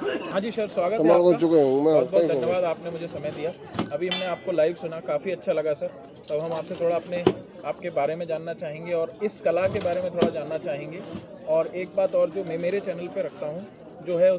हाँ जी सर, स्वागत है कमाल हो आपका। चुके हूँ मैं। बहुत बहुत धन्यवाद, आपने मुझे समय दिया। अभी हमने आपको लाइव सुना, काफ़ी अच्छा लगा सर। तब हम आपसे थोड़ा आपके बारे में जानना चाहेंगे और इस कला के बारे में थोड़ा जानना चाहेंगे। और एक बात और जो मैं मेरे चैनल पे रखता हूँ, जो है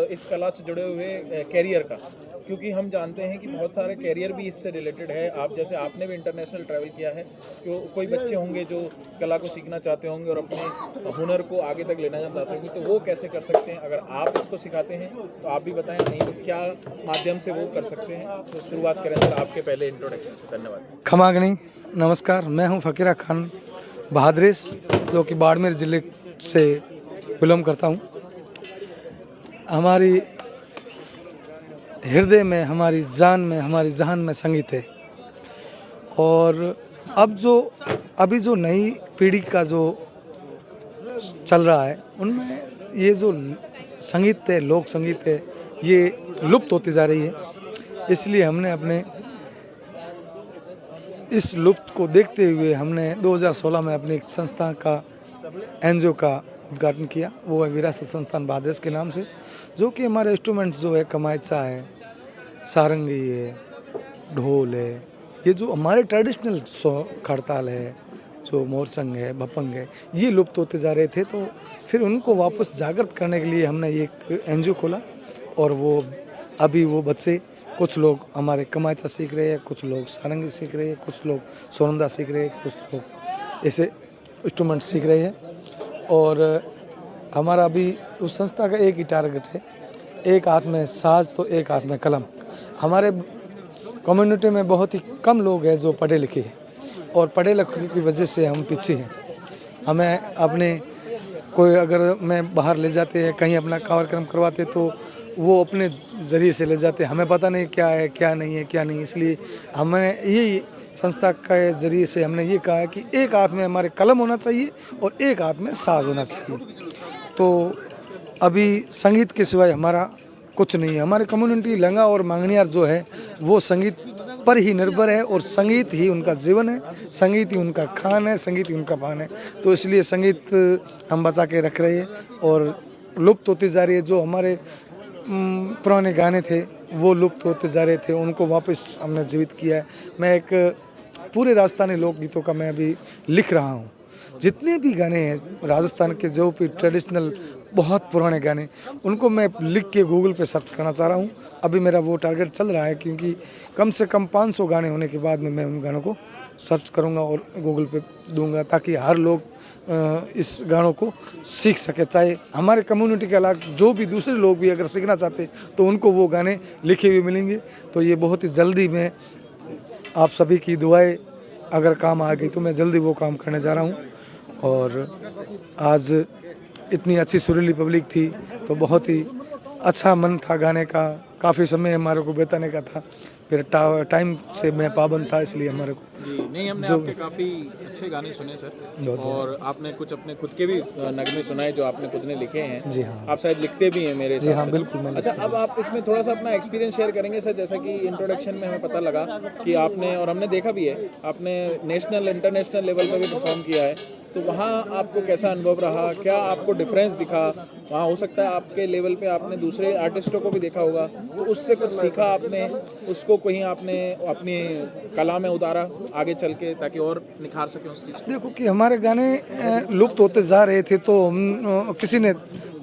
इस कला से जुड़े हुए कैरियर का, क्योंकि हम जानते हैं कि बहुत सारे कैरियर भी इससे रिलेटेड है। आप जैसे आपने भी इंटरनेशनल ट्रैवल किया है, तो कोई बच्चे होंगे जो इस कला को सीखना चाहते होंगे और अपने हुनर को आगे तक लेना चाहते होंगे, तो वो कैसे कर सकते हैं? अगर आप इसको सिखाते हैं तो आप भी बताएं, नहीं तो क्या माध्यम से वो कर सकते हैं? तो शुरुआत करें सर आपके पहले इंट्रोडक्शन से। धन्यवाद। खमागनी, नमस्कार। मैं हूं फ़कीरा खान बहादुरेश, जो कि बाड़मेर ज़िले से बिलोंग करता हूं। हमारी हृदय में, हमारी जान में, हमारी जहान में संगीत है। और अभी जो नई पीढ़ी का जो चल रहा है, उनमें ये जो संगीत है, लोक संगीत है, ये लुप्त होती जा रही है। इसलिए हमने अपने इस लुप्त को देखते हुए हमने 2016 में अपनी एक संस्था का, एनजीओ का उद्घाटन किया। वो है विरासत संस्थान बहादुरेश के नाम से, जो कि हमारे इंस्ट्रूमेंट्स जो है कमाइचा है, सारंगी है, ढोल है, ये जो हमारे ट्रेडिशनल खड़ताल है, जो मोरचंग है, भपंग है, ये लुप्त होते जा रहे थे। तो फिर उनको वापस जागृत करने के लिए हमने एक एनजीओ खोला। और अभी वो बच्चे, कुछ लोग हमारे कमाइचा सीख रहे हैं, कुछ लोग सारंगी सीख रहे हैं, कुछ लोग सोनंदा सीख रहे हैं, कुछ लोग ऐसे इंस्ट्रूमेंट सीख रहे हैं। और हमारा अभी उस संस्था का एक ही टारगेट है, एक हाथ में साज तो एक हाथ में कलम। हमारे कम्युनिटी में बहुत ही कम लोग हैं जो पढ़े लिखे हैं, और पढ़े लिखे की वजह से हम पीछे हैं। हमें अपने कोई, अगर मैं बाहर ले जाते हैं कहीं अपना कार्यक्रम करवाते, तो वो अपने ज़रिए से ले जाते, हमें पता नहीं क्या है, क्या नहीं है, क्या नहीं। इसलिए हमने यही संस्था के ज़रिए से हमने ये कहा है कि एक हाथ में हमारे कलम होना चाहिए और एक हाथ में साज होना चाहिए। तो अभी संगीत के सिवाय हमारा कुछ नहीं है। हमारे कम्युनिटी लंगा और मांगनियार जो है, वो संगीत पर ही निर्भर है, और संगीत ही उनका जीवन है, संगीत ही उनका खान है, संगीत ही उनका पान है। तो इसलिए संगीत हम बचा के रख रहे हैं, और लुप्त होती जा रही है। जो हमारे पुराने गाने थे वो लुप्त होते जा रहे थे, उनको वापस हमने जीवित किया है। मैं एक पूरे राजस्थानी लोकगीतों का मैं अभी लिख रहा हूँ। जितने भी गाने हैं राजस्थान के, जो भी ट्रेडिशनल बहुत पुराने गाने, उनको मैं लिख के गूगल पे सर्च करना चाह रहा हूँ। अभी मेरा वो टारगेट चल रहा है, क्योंकि कम से कम 500 गाने होने के बाद में मैं उन गानों को सर्च करूँगा और गूगल पे दूंगा, ताकि हर लोग इस गानों को सीख सके। चाहे हमारे कम्युनिटी के अलावा जो भी दूसरे लोग भी अगर सीखना चाहते, तो उनको वो गाने लिखे हुए मिलेंगे। तो ये बहुत ही जल्दी, मैं आप सभी की दुआएं अगर काम आ गई तो मैं जल्दी वो काम करने जा रहा हूँ। और आज इतनी अच्छी सुरीली पब्लिक थी, तो बहुत ही अच्छा मन था गाने का। काफ़ी समय हमारे को बिताने का था, फिर टाइम से मैं पाबंद था, इसलिए हमारे को जी नहीं, हमने आपके काफ़ी अच्छे गाने सुने सर, और आपने कुछ अपने खुद के भी नगमे सुनाए जो आपने खुद ने लिखे हैं। जी हाँ। आप शायद लिखते भी हैं मेरे जी हिसाब हाँ, से। बिल्कुल मैं अच्छा, अब आप इसमें थोड़ा सा अपना एक्सपीरियंस शेयर करेंगे सर? जैसा कि इंट्रोडक्शन में हमें पता लगा कि आपने, और हमने देखा भी है, आपने नेशनल इंटरनेशनल लेवल पर भी परफॉर्म किया है। तो वहाँ आपको कैसा अनुभव रहा? क्या आपको डिफरेंस दिखा? वहाँ हो सकता है आपके लेवल पे आपने दूसरे आर्टिस्टों को भी देखा होगा, तो उससे कुछ सीखा आपने, उसको कहीं आपने अपनी कला में उतारा आगे चल के, ताकि और निखार सके उस चीज़ को? देखो कि हमारे गाने लुप्त होते जा रहे थे, तो हम किसी ने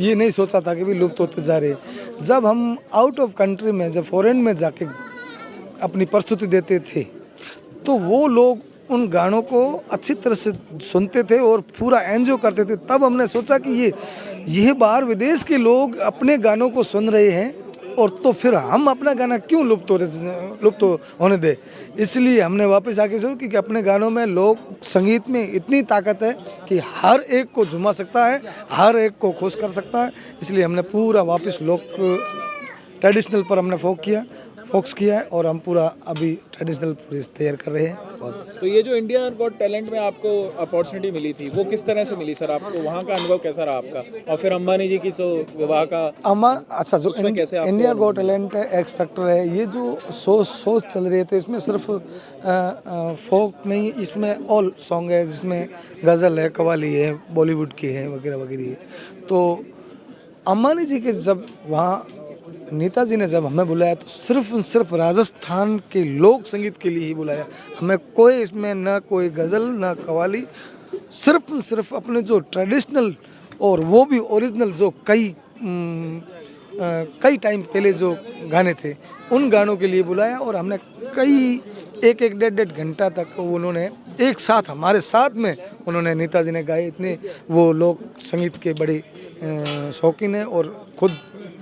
ये नहीं सोचा था कि भी लुप्त होते जा रहे हैं। जब हम आउट ऑफ कंट्री में, जब फॉरेन में जाके अपनी प्रस्तुति देते थे, तो वो लोग उन गानों को अच्छी तरह से सुनते थे और पूरा एंजॉय करते थे। तब हमने सोचा कि ये बाहर विदेश के लोग अपने गानों को सुन रहे हैं, और तो फिर हम अपना गाना क्यों लुप्त होने दे। इसलिए हमने वापस आके सोचा कि अपने गानों में लोक संगीत में इतनी ताकत है कि हर एक को झुमा सकता है, हर एक को खुश कर सकता है। इसलिए हमने पूरा वापस लोक ट्रेडिशनल पर हमने फोकस किया है, और हम पूरा अभी ट्रेडिशनल पूरी तैयार कर रहे हैं। तो ये जो इंडिया गॉट टैलेंट में आपको अपॉर्चुनिटी मिली थी, वो किस तरह से मिली सर आपको? वहाँ का अनुभव कैसा रहा आपका? और फिर अंबानी जी की जो विवाह का, अच्छा, जो इंडिया गॉट टैलेंट है, एक्स फैक्टर है, ये जो शोज चल रहे थे, इसमें सिर्फ फोक नहीं, इसमें ऑल सॉन्ग है, जिसमें गज़ल है, कव्वाली है, बॉलीवुड की है, वगैरह वगैरह। तो अंबानी जी के जब वहाँ नेताजी ने जब हमें बुलाया तो सिर्फ राजस्थान के लोक संगीत के लिए ही बुलाया। हमें कोई इसमें ना कोई गज़ल ना कव्वाली, सिर्फ अपने जो ट्रेडिशनल और वो भी ओरिजिनल जो कई टाइम पहले जो गाने थे उन गानों के लिए बुलाया। और हमने कई एक डेढ़ घंटा तक उन्होंने एक साथ हमारे साथ में उन्होंने नेताजी ने गाए। इतने वो लोग संगीत के बड़े शौकीन हैं और खुद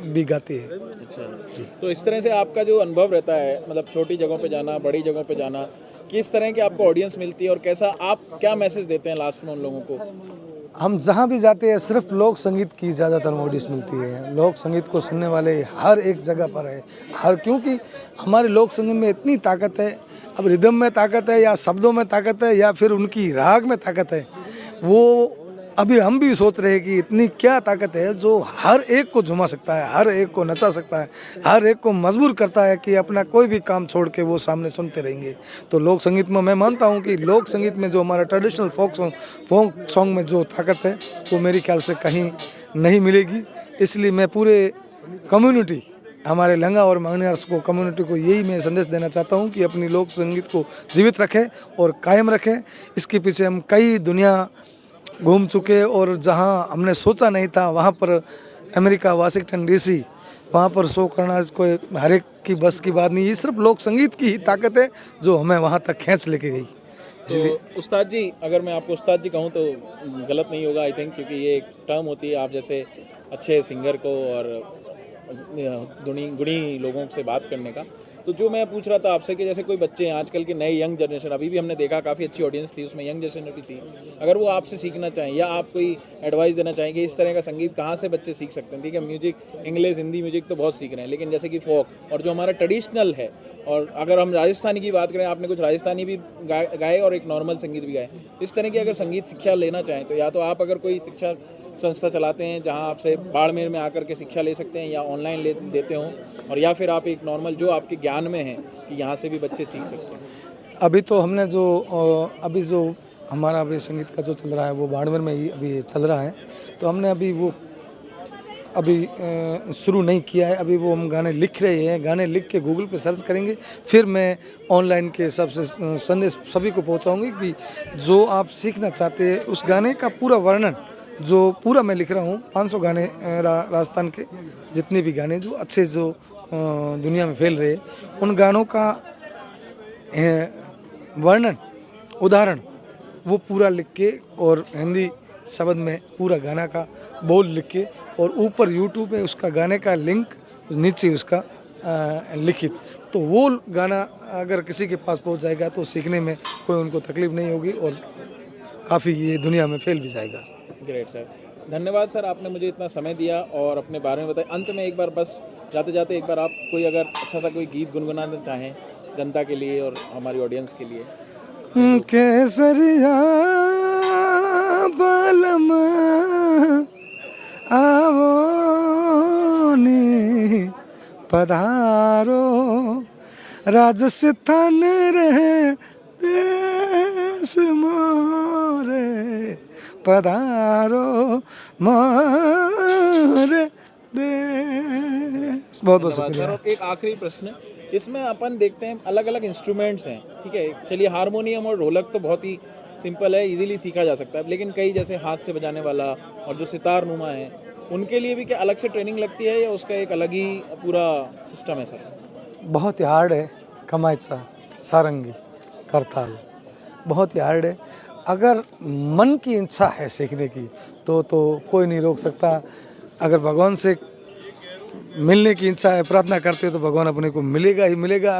भी गाते हैं। अच्छा, तो इस तरह से आपका जो अनुभव रहता है, मतलब छोटी जगहों पे जाना, बड़ी जगहों पे जाना, किस तरह की आपको ऑडियंस मिलती है और कैसा आप क्या मैसेज देते हैं लास्ट में उन लोगों को? हम जहाँ भी जाते हैं सिर्फ लोक संगीत की ज़्यादातर ऑडियंस मिलती है। लोक संगीत को सुनने वाले हर एक जगह पर है, क्योंकि हमारे लोक संगीत में इतनी ताकत है। अब रिदम में ताकत है या शब्दों में ताकत है या फिर उनकी राग में ताकत है, वो अभी हम भी सोच रहे हैं कि इतनी क्या ताकत है जो हर एक को झुमा सकता है, हर एक को नचा सकता है, हर एक को मजबूर करता है कि अपना कोई भी काम छोड़ के वो सामने सुनते रहेंगे। तो लोक संगीत में मैं मानता हूँ कि लोक संगीत में जो हमारा ट्रेडिशनल फोक सॉन्ग में जो ताकत है वो मेरे ख्याल से कहीं नहीं मिलेगी। इसलिए मैं पूरे कम्युनिटी, हमारे लंगा और मांगनियार्स को, कम्युनिटी को यही मैं संदेश देना चाहता हूँ कि अपनी लोक संगीत को जीवित रखें और कायम रखें। इसके पीछे हम कई दुनिया घूम चुके और जहाँ हमने सोचा नहीं था वहाँ पर अमेरिका, वाशिंगटन डीसी, वहाँ पर शो करना कोई हर एक की बस की बात नहीं। ये सिर्फ लोक संगीत की ही ताकत है जो हमें वहाँ तक खींच लेके गई। तो उस्ताद जी, अगर मैं आपको उस्ताद जी कहूँ तो गलत नहीं होगा आई थिंक, क्योंकि ये एक टर्म होती है आप जैसे अच्छे सिंगर को और गुणी लोगों से बात करने का। तो जो मैं पूछ रहा था आपसे कि जैसे कोई बच्चे हैं आजकल के नए यंग जनरेशन, अभी भी हमने देखा काफ़ी अच्छी ऑडियंस थी उसमें, यंग जनरेशन भी थी, अगर वो आपसे सीखना चाहें या आप कोई एडवाइस देना चाहेंगे इस तरह का संगीत कहाँ से बच्चे सीख सकते हैं? ठीक है, म्यूजिक इंग्लिश हिंदी म्यूजिक तो बहुत सीख रहे हैं, लेकिन जैसे कि फोक और जो हमारा ट्रेडिशनल है, और अगर हम राजस्थानी की बात करें, आपने कुछ राजस्थानी भी गाए और एक नॉर्मल संगीत भी गाए, इस तरह की अगर संगीत शिक्षा लेना चाहें तो या तो आप अगर कोई शिक्षा संस्था चलाते हैं जहां आपसे बाड़मेर में आकर के शिक्षा ले सकते हैं या ऑनलाइन ले देते हों, और या फिर आप एक नॉर्मल जो आपके ज्ञान में है कि यहाँ से भी बच्चे सीख सकते हैं। अभी तो हमने जो अभी जो हमारा अभी संगीत का जो चल रहा है वो बाड़मेर में ही अभी चल रहा है। तो हमने अभी वो शुरू नहीं किया है। अभी वो हम गाने लिख रहे हैं, गाने लिख के गूगल पे सर्च करेंगे, फिर मैं ऑनलाइन के सबसे संदेश सभी को पहुंचाऊंगी कि जो आप सीखना चाहते हैं उस गाने का पूरा वर्णन जो पूरा मैं लिख रहा हूँ। 500 गाने राजस्थान के जितने भी गाने जो अच्छे जो दुनिया में फैल रहे उन गानों का वर्णन, उदाहरण वो पूरा लिख के और हिंदी शब्द में पूरा गाना का बोल लिख के और ऊपर यूट्यूब पे उसका गाने का लिंक नीचे उसका लिखित, तो वो गाना अगर किसी के पास पहुंच जाएगा तो सीखने में कोई उनको तकलीफ नहीं होगी और काफ़ी ये दुनिया में फैल भी जाएगा। ग्रेट सर, धन्यवाद सर, आपने मुझे इतना समय दिया और अपने बारे में बताया। अंत में एक बार बस जाते जाते एक बार आप कोई अगर अच्छा सा कोई गीत गुनगुनाना चाहें जनता के लिए और हमारी ऑडियंस के लिए। केसरिया बालमा आवो नी पधारो राजस्थान रे देश मोरे पधारो मोरे देश। बहुत बहुत शुक्रिया। और एक आखिरी प्रश्न, इसमें अपन देखते हैं अलग अलग इंस्ट्रूमेंट्स हैं, ठीक है, चलिए हारमोनियम और ढोलक तो बहुत ही सिंपल है, इजीली सीखा जा सकता है, लेकिन कई जैसे हाथ से बजाने वाला और जो सितार नुमा है उनके लिए भी क्या अलग से ट्रेनिंग लगती है या उसका एक अलग ही पूरा सिस्टम है सर? बहुत ही हार्ड है। कमायचा, सारंगी, करताल बहुत ही हार्ड है। अगर मन की इच्छा है सीखने की तो कोई नहीं रोक सकता। अगर भगवान से मिलने की इच्छा है, प्रार्थना करते हो तो भगवान अपने को मिलेगा ही मिलेगा।